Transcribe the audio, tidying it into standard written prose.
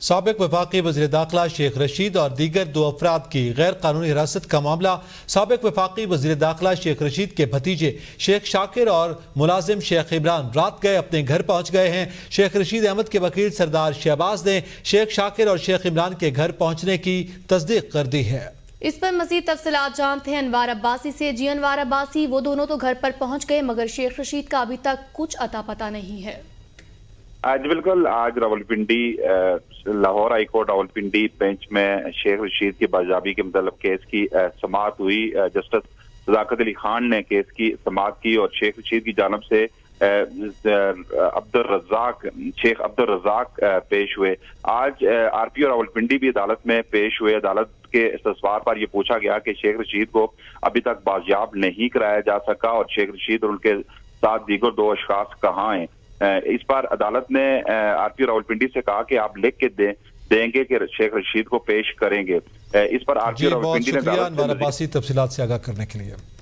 साबिक वफाकी वज़ीर दाखिला शेख रशीद और दीगर 2 अफराद की गैर कानूनी हिरासत का मामला। साबिक वफाकी वज़ीर दाखिला शेख रशीद के भतीजे शेख शाकिर और मुलाजिम शेख इमरान रात गए अपने घर पहुंच गए हैं। शेख रशीद अहमद के वकील सरदार शहबाज ने शेख शाकिर और शेख इमरान के घर पहुंचने की तस्दीक कर दी है। इस पर मजीद तफसीलात जानते हैं अनवार अब्बासी से। जी अनवार अब्बासी, वो दोनों तो घर पर पहुंच गए मगर शेख रशीद का अभी तक कुछ अता पता नहीं है। आज बिल्कुल आज Rawalpindi Lahore high court Rawalpindi bench में शेख रशीद की बाजाबी के मतलब केस की समाअत हुई। जस्टिस सदाकत अली खान ने केस की समाअत की और शेख रशीद की जानब से शेख अब्दुल रज़ाक पेश हुए। आज आरपीओ रावलपिंडी भी अदालत में पेश हुए। अदालत के सवाल पर यह पूछा गया कि शेख रशीद को अभी तक बाजियाब नहीं कराया जा सका और शेख रशीद और उनके साथ दीगर 2 अशखास कहाँ हैं। इस पर अदालत ने आरपीओ रावलपिंडी से कहा कि आप लिख के देंगे कि शेख रशीद को पेश करेंगे। इस पर आरपीओ रावलपिंडी ने अनवार अब्बासी तफसीलात से आगाह करने के लिए।